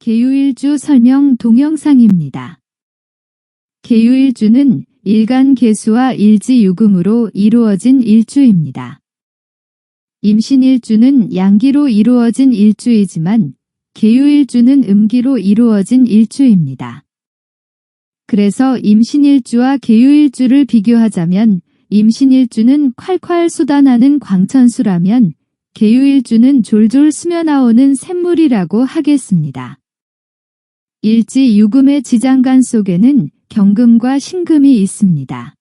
계유일주 설명 동영상입니다. 계유일주는 일간 계수와 일지유금으로 이루어진 일주입니다. 임신일주는 양기로 이루어진 일주이지만 계유일주는 음기로 이루어진 일주입니다. 그래서 임신일주와 계유일주를 비교하자면 임신일주는 콸콸 쏟아나는 광천수라면 계유일주는 졸졸 스며나오는 샘물이라고 하겠습니다. 일지유금의 지장간 속에는 경금과 신금이 있습니다.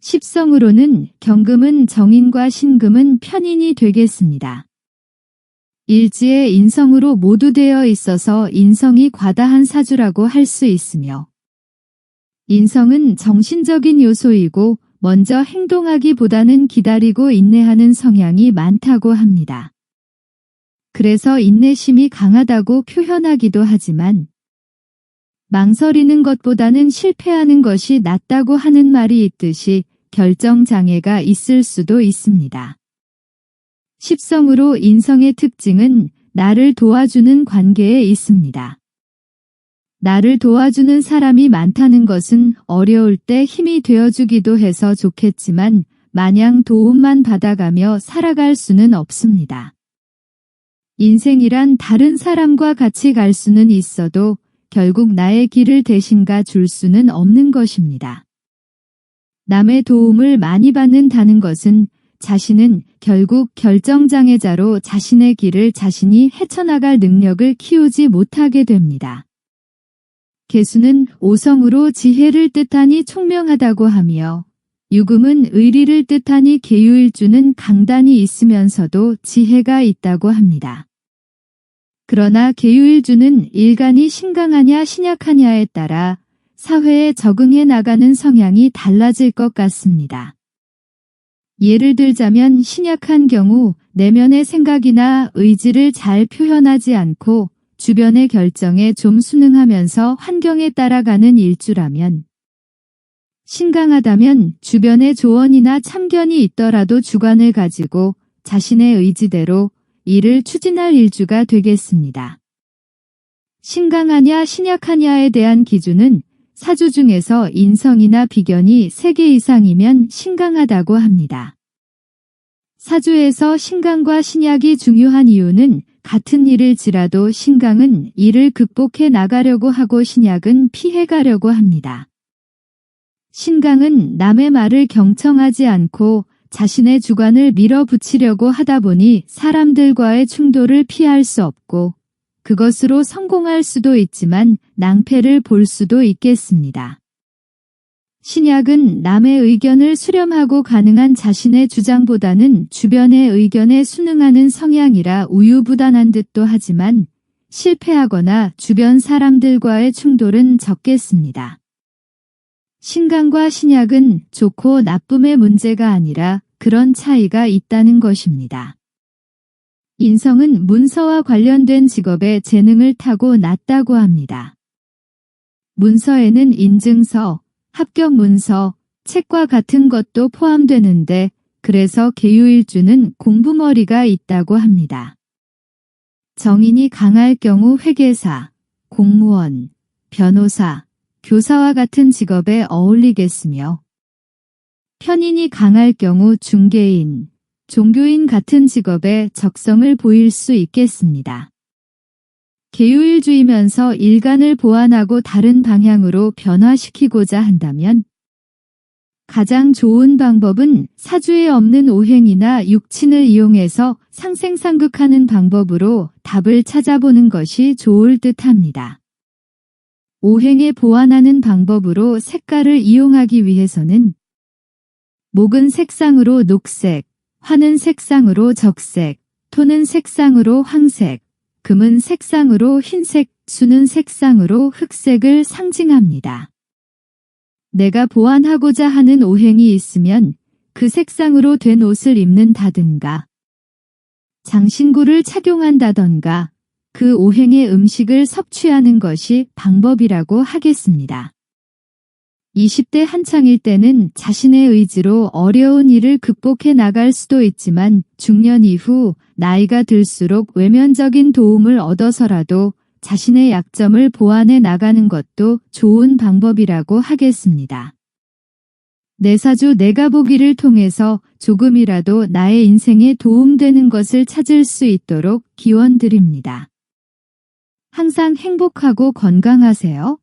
십성으로는 경금은 정인과 신금은 편인이 되겠습니다. 일지의 인성으로 모두 되어 있어서 인성이 과다한 사주라고 할 수 있으며 인성은 정신적인 요소이고 먼저 행동하기보다는 기다리고 인내하는 성향이 많다고 합니다. 그래서 인내심이 강하다고 표현하기도 하지만 망설이는 것보다는 실패하는 것이 낫다고 하는 말이 있듯이 결정장애가 있을 수도 있습니다. 십성으로 인성의 특징은 나를 도와주는 관계에 있습니다. 나를 도와주는 사람이 많다는 것은 어려울 때 힘이 되어주기도 해서 좋겠지만 마냥 도움만 받아가며 살아갈 수는 없습니다. 인생이란 다른 사람과 같이 갈 수는 있어도 결국 나의 길을 대신 가줄 수는 없는 것입니다. 남의 도움을 많이 받는다는 것은 자신은 결국 결정장애자로 자신의 길을 자신이 헤쳐나갈 능력을 키우지 못하게 됩니다. 계수는 오성으로 지혜를 뜻하니 총명하다고 하며 유금은 의리를 뜻하니 계유일주는 강단이 있으면서도 지혜가 있다고 합니다. 그러나 계유일주는 일간이 신강하냐 신약하냐에 따라 사회에 적응해 나가는 성향이 달라질 것 같습니다. 예를 들자면 신약한 경우 내면의 생각이나 의지를 잘 표현하지 않고 주변의 결정에 좀 순응하면서 환경에 따라가는 일주라면 신강하다면 주변의 조언이나 참견이 있더라도 주관을 가지고 자신의 의지대로 일을 추진할 일주가 되겠습니다. 신강하냐 신약하냐에 대한 기준은 사주 중에서 인성이나 비견이 3개 이상이면 신강하다고 합니다. 사주에서 신강과 신약이 중요한 이유는 같은 일일지라도 신강은 이를 극복해 나가려고 하고 신약은 피해가려고 합니다. 신강은 남의 말을 경청하지 않고 자신의 주관을 밀어붙이려고 하다 보니 사람들과의 충돌을 피할 수 없고 그것으로 성공할 수도 있지만 낭패를 볼 수도 있겠습니다. 신약은 남의 의견을 수렴하고 가능한 자신의 주장보다는 주변의 의견에 순응하는 성향이라 우유부단한 듯도 하지만 실패하거나 주변 사람들과의 충돌은 적겠습니다. 신강과 신약은 좋고 나쁨의 문제가 아니라 그런 차이가 있다는 것입니다. 인성은 문서와 관련된 직업에 재능을 타고났다고 합니다. 문서에는 인증서, 합격 문서, 책과 같은 것도 포함되는데 그래서 계유일주는 공부머리가 있다고 합니다. 정인이 강할 경우 회계사, 공무원, 변호사, 교사와 같은 직업에 어울리겠으며 편인이 강할 경우 중개인, 종교인 같은 직업에 적성을 보일 수 있겠습니다. 계유일주이면서 일간을 보완하고 다른 방향으로 변화시키고자 한다면 가장 좋은 방법은 사주에 없는 오행이나 육친을 이용해서 상생상극하는 방법으로 답을 찾아보는 것이 좋을 듯합니다. 오행에 보완하는 방법으로 색깔을 이용하기 위해서는 목은 색상으로 녹색, 화는 색상으로 적색, 토는 색상으로 황색, 금은 색상으로 흰색, 수는 색상으로 흑색을 상징합니다. 내가 보완하고자 하는 오행이 있으면 그 색상으로 된 옷을 입는다든가 장신구를 착용한다던가 그 오행의 음식을 섭취하는 것이 방법이라고 하겠습니다. 20대 한창일 때는 자신의 의지로 어려운 일을 극복해 나갈 수도 있지만 중년 이후 나이가 들수록 외면적인 도움을 얻어서라도 자신의 약점을 보완해 나가는 것도 좋은 방법이라고 하겠습니다. 내 사주 내가 보기를 통해서 조금이라도 나의 인생에 도움되는 것을 찾을 수 있도록 기원 드립니다. 항상 행복하고 건강하세요.